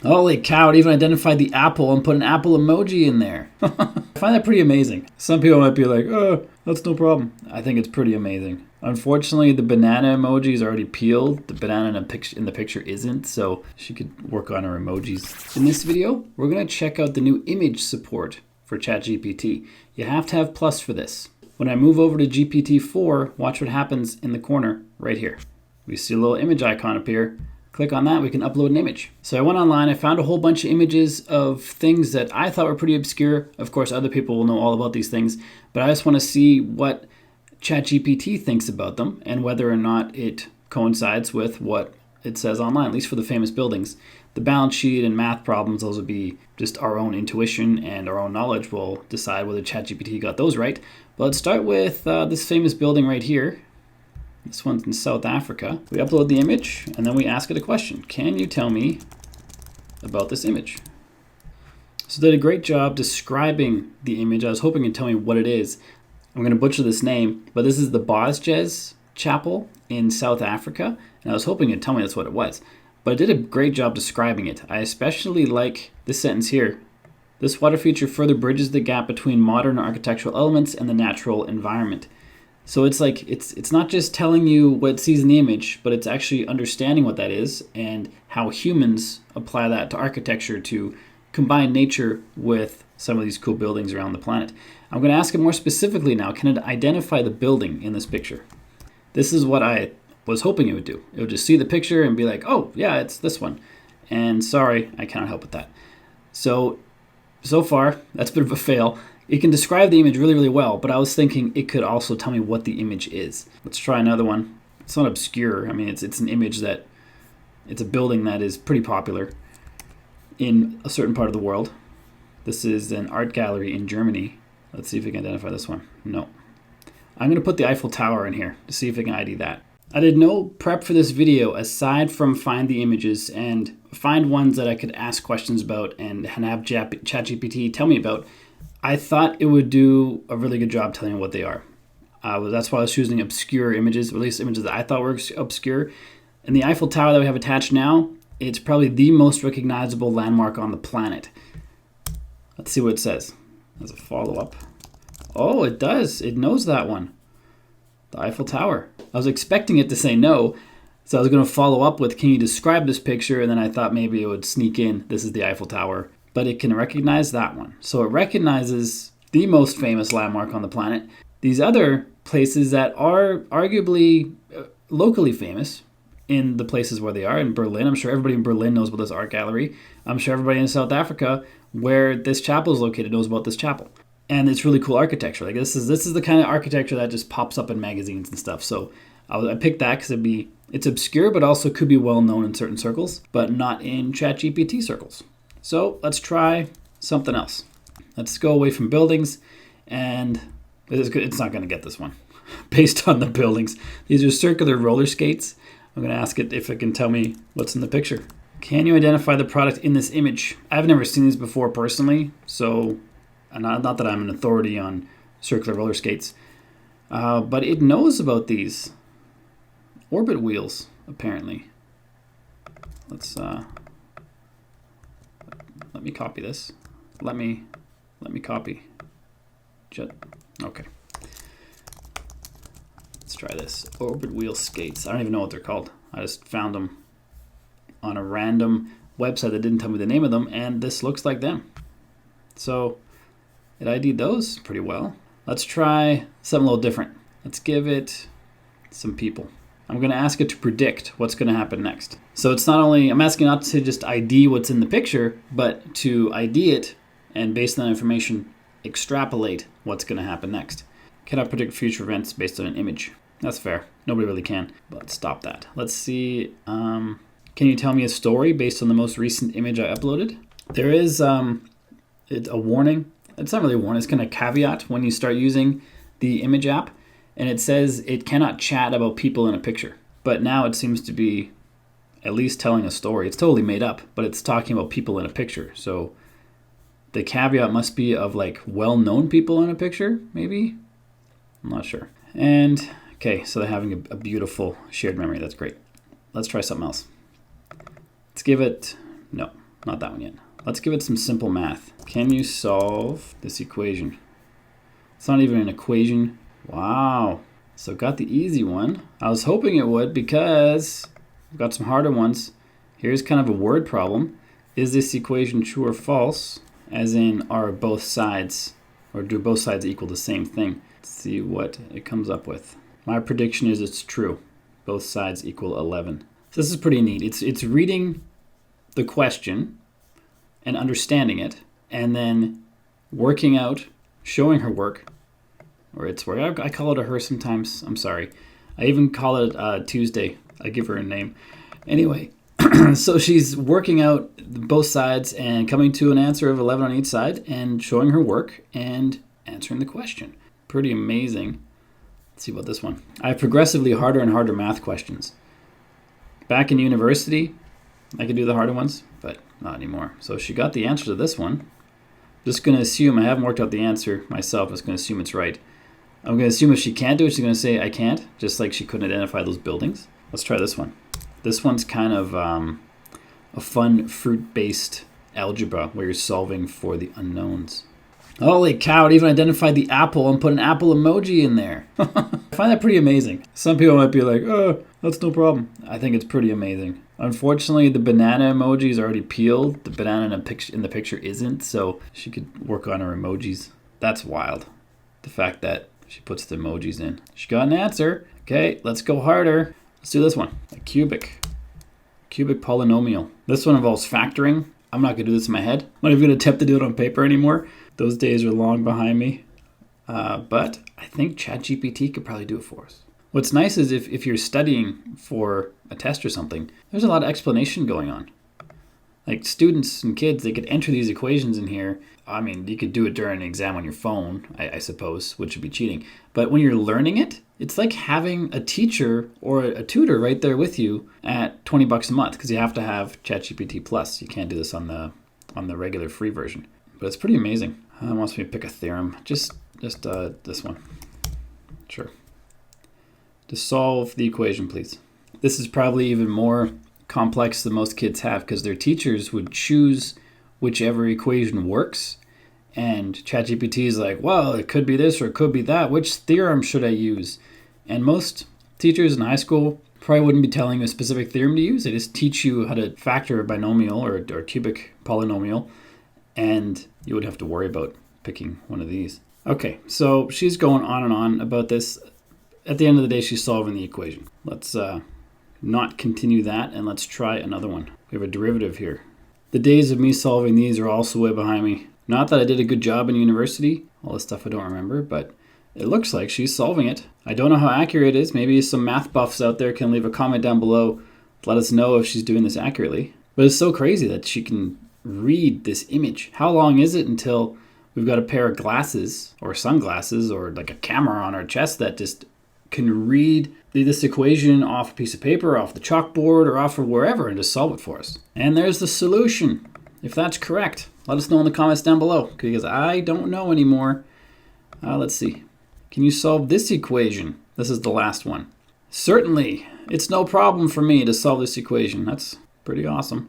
Holy cow, it even identified the apple and put an apple emoji in there. I find that pretty amazing. Some people might be like, oh, that's no problem. I think it's pretty amazing. Unfortunately, the banana emoji is already peeled. The banana in the picture isn't, so she could work on her emojis. In this video, we're going to check out the new image support for ChatGPT. You have to have Plus for this. When I move over to GPT-4, watch what happens in the corner right here. We see a little image icon appear. Click on that, we can upload an image. So I went online, I found a whole bunch of images of things that I thought were pretty obscure. Of course, other people will know all about these things, but I just want to see what ChatGPT thinks about them and whether or not it coincides with what it says online, at least for the famous buildings. The balance sheet and math problems, those would be just our own intuition and our own knowledge will decide whether ChatGPT got those right. But let's start with this famous building right here. This one's in South Africa. We upload the image and then we ask it a question. Can you tell me about this image? So it did a great job describing the image. I was hoping it'd tell me what it is. I'm going to butcher this name, but this is the Boje Chapel in South Africa. And I was hoping it'd tell me that's what it was. But it did a great job describing it. I especially like this sentence here. This water feature further bridges the gap between modern architectural elements and the natural environment. So it's like, it's not just telling you what it sees in the image, but it's actually understanding what that is and how humans apply that to architecture to combine nature with some of these cool buildings around the planet. I'm going to ask it more specifically now, can it identify the building in this picture? This is what I was hoping it would do. It would just see the picture and be like, oh yeah, it's this one. And sorry, I cannot help with that. So far, that's a bit of a fail. It can describe the image really, really well, but I was thinking it could also tell me what the image is. Let's try another one. It's not obscure. I mean, it's an image that, it's a building that is pretty popular in a certain part of the world. This is an art gallery in Germany. Let's see if we can identify this one. No. I'm going to put the Eiffel Tower in here to see if we can ID that. I did no prep for this video aside from find the images and find ones that I could ask questions about and have ChatGPT tell me about. I thought it would do a really good job telling me what they are. That's why I was choosing obscure images, or at least images that I thought were obscure. And the Eiffel Tower that we have attached now, it's probably the most recognizable landmark on the planet. Let's see what it says as a follow-up. Oh, it does. It knows that one. The Eiffel Tower. I was expecting it to say no, so I was going to follow up with, can you describe this picture? And then I thought maybe it would sneak in, this is the Eiffel Tower. But it can recognize that one. So it recognizes the most famous landmark on the planet. These other places that are arguably locally famous in the places where they are, in Berlin. I'm sure everybody in Berlin knows about this art gallery. I'm sure everybody in South Africa where this chapel is located knows about this chapel. And it's really cool architecture. Like this is the kind of architecture that just pops up in magazines and stuff. So I picked that because it's obscure, but also could be well known in certain circles, but not in ChatGPT circles. So let's try something else. Let's go away from buildings, and it's not going to get this one based on the buildings. These are circular roller skates. I'm going to ask it if it can tell me what's in the picture. Can you identify the product in this image? I've never seen these before personally, so not that I'm an authority on circular roller skates, but it knows about these orbit wheels apparently. Let me copy this. Let me copy. Okay. Let's try this. Orbit wheel skates. I don't even know what they're called. I just found them on a random website that didn't tell me the name of them, and this looks like them. So it ID'd those pretty well. Let's try something a little different. Let's give it some people. I'm going to ask it to predict what's going to happen next. So it's not only, I'm asking not to just ID what's in the picture, but to ID it and based on that information, extrapolate what's going to happen next. Can I predict future events based on an image? That's fair. Nobody really can, but stop that. Let's see. Can you tell me a story based on the most recent image I uploaded? There is it's a warning. It's not really a warning. It's kind of a caveat when you start using the image app. And it says it cannot chat about people in a picture. But now it seems to be at least telling a story. It's totally made up, but it's talking about people in a picture. So the caveat must be of like well-known people in a picture, maybe? I'm not sure. And okay, so they're having a beautiful shared memory. That's great. Let's try something else. Let's give it, no. not that one yet. Let's give it some simple math. Can you solve this equation? It's not even an equation. Wow. So got the easy one. I was hoping it would because we've got some harder ones. Here's kind of a word problem. Is this equation true or false? As in, are both sides, or do both sides equal the same thing? Let's see what it comes up with. My prediction is it's true. Both sides equal 11. So this is pretty neat. It's reading the question and understanding it, and then working out, showing her work, or its work. I call it a her sometimes. I'm sorry. I even call it Tuesday. I give her a name. Anyway, so she's working out both sides and coming to an answer of 11 on each side and showing her work and answering the question. Pretty amazing. Let's see about this one. I have progressively harder and harder math questions. Back in university, I could do the harder ones, but not anymore. So she got the answer to this one. Just going to assume, I haven't worked out the answer myself, I'm just going to assume it's right. I'm going to assume if she can't do it, she's going to say I can't, just like she couldn't identify those buildings. Let's try this one. This one's kind of a fun fruit-based algebra where you're solving for the unknowns. Holy cow, it even identified the apple and put an apple emoji in there. I find that pretty amazing. Some people might be like, oh, that's no problem. I think it's pretty amazing. Unfortunately, the banana emoji is already peeled. The banana in the picture isn't, so she could work on her emojis. That's wild. The fact that she puts the emojis in. She got an answer. Okay, let's go harder. Let's do this one. A cubic polynomial. This one involves factoring. I'm not going to do this in my head. I'm not even going to attempt to do it on paper anymore. Those days are long behind me. But I think ChatGPT could probably do it for us. What's nice is if you're studying for a test or something, there's a lot of explanation going on. Like students and kids, they could enter these equations in here. I mean, you could do it during an exam on your phone, I suppose, which would be cheating. But when you're learning it, it's like having a teacher or a tutor right there with you at $20 a month, because you have to have ChatGPT Plus. You can't do this on the regular free version. But it's pretty amazing. It wants me to pick a theorem. Just this one. Sure. To solve the equation, please. This is probably even more complex than most kids have, because their teachers would choose whichever equation works. And ChatGPT is like, well, it could be this or it could be that. Which theorem should I use? And most teachers in high school probably wouldn't be telling you a specific theorem to use. They just teach you how to factor a binomial or cubic polynomial. And you would have to worry about picking one of these. Okay, so she's going on and on about this. At the end of the day, she's solving the equation. Let's not continue that, and let's try another one. We have a derivative here. The days of me solving these are also way behind me. Not that I did a good job in university, all this stuff I don't remember, but it looks like she's solving it. I don't know how accurate it is. Maybe some math buffs out there can leave a comment down below to let us know if she's doing this accurately. But it's so crazy that she can read this image. How long is it until we've got a pair of glasses or sunglasses or like a camera on our chest that just can read this equation off a piece of paper, off the chalkboard, or off of wherever, and just solve it for us? And there's the solution. If that's correct, let us know in the comments down below, because I don't know anymore. Let's see. Can you solve this equation? This is the last one. Certainly. It's no problem for me to solve this equation. That's pretty awesome.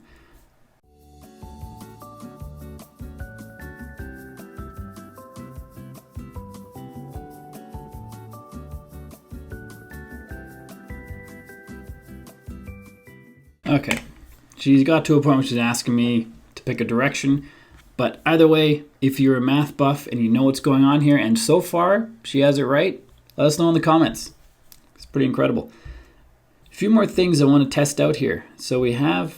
Okay, she's got to a point where she's asking me to pick a direction, but either way, if you're a math buff and you know what's going on here, and so far she has it right, let us know in the comments. It's pretty incredible. A few more things I want to test out here. So we have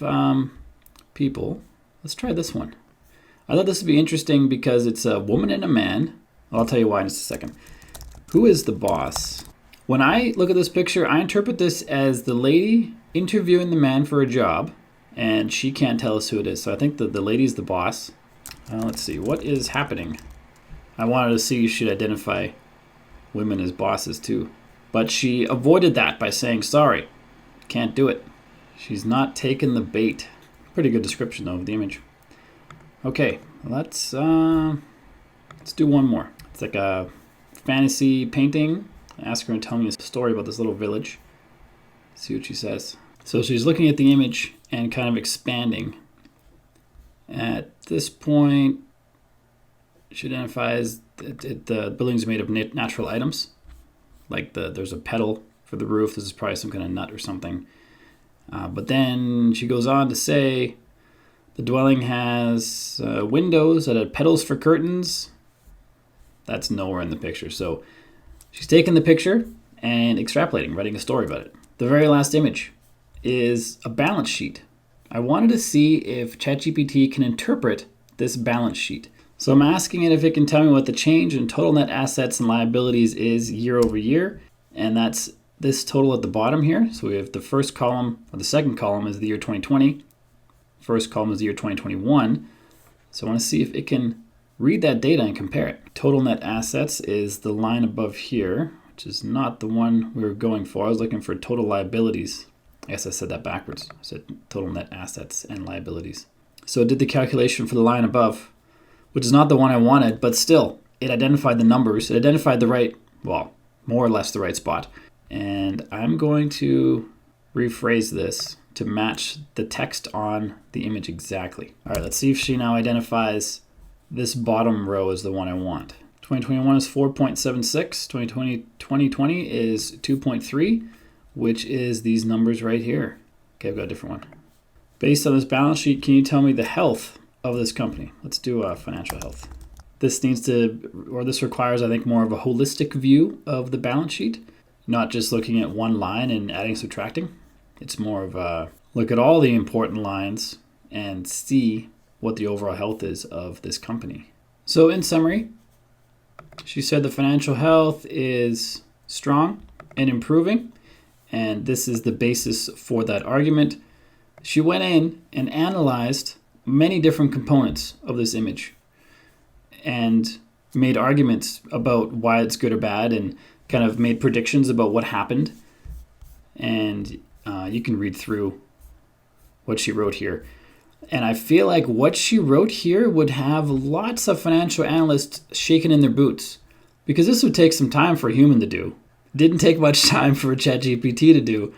people. Let's try this one. I thought this would be interesting because it's a woman and a man. I'll tell you why in just a second. Who is the boss? When I look at this picture, I interpret this as the lady interviewing the man for a job, and she can't tell us who it is. So I think the lady's the boss. Let's see, what is happening? I wanted to see if she'd identify women as bosses too. But she avoided that by saying, sorry, can't do it. She's not taking the bait. Pretty good description though of the image. Okay, let's do one more. It's like a fantasy painting. I ask her to tell me a story about this little village. See what she says. So she's looking at the image and kind of expanding. At this point, she identifies the building's made of natural items. Like there's a pedal for the roof. This is probably some kind of nut or something. But then she goes on to say the dwelling has windows that had pedals for curtains. That's nowhere in the picture. So she's taking the picture and extrapolating, writing a story about it. The very last image is a balance sheet. I wanted to see if ChatGPT can interpret this balance sheet. So I'm asking it if it can tell me what the change in total net assets and liabilities is year over year. And that's this total at the bottom here. So we have the first column, or the second column is the year 2020. First column is the year 2021. So I want to see if it can read that data and compare it. Total net assets is the line above here, which is not the one we were going for. I was looking for total liabilities. I guess I said that backwards. I said total net assets and liabilities. So it did the calculation for the line above, which is not the one I wanted, but still, it identified the numbers. It identified the right, well, more or less the right spot. And I'm going to rephrase this to match the text on the image exactly. All right, let's see if she now identifies this bottom row as the one I want. 2021 is 4.76. 2020 is 2.3, which is these numbers right here. Okay, I've got a different one. Based on this balance sheet, can you tell me the health of this company? Let's do financial health. This requires, I think, more of a holistic view of the balance sheet, not just looking at one line and adding, subtracting. It's more of a look at all the important lines and see what the overall health is of this company. So in summary, she said the financial health is strong and improving, and this is the basis for that argument. She went in and analyzed many different components of this image and made arguments about why it's good or bad and kind of made predictions about what happened. And you can read through what she wrote here. And I feel like what she wrote here would have lots of financial analysts shaking in their boots, because this would take some time for a human to do. Didn't take much time for ChatGPT to do.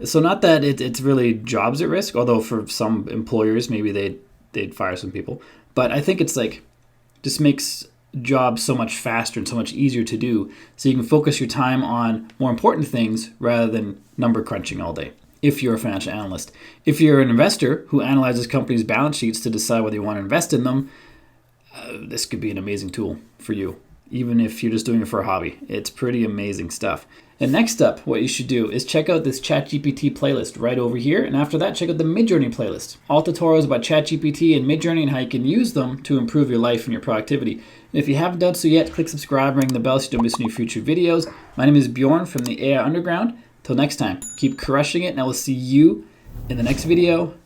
So not that it's really jobs at risk, although for some employers, maybe they'd fire some people. But I think it's like, just makes jobs so much faster and so much easier to do, so you can focus your time on more important things rather than number crunching all day. If you're a financial analyst. If you're an investor who analyzes companies' balance sheets to decide whether you want to invest in them, this could be an amazing tool for you, even if you're just doing it for a hobby. It's pretty amazing stuff. And next up, what you should do is check out this ChatGPT playlist right over here. And after that, check out the Midjourney playlist. All tutorials about ChatGPT and Midjourney and how you can use them to improve your life and your productivity. And if you haven't done so yet, click subscribe and ring the bell so you don't miss any future videos. My name is Bjorn from the AI Underground. Till next time, keep crushing it, and I will see you in the next video.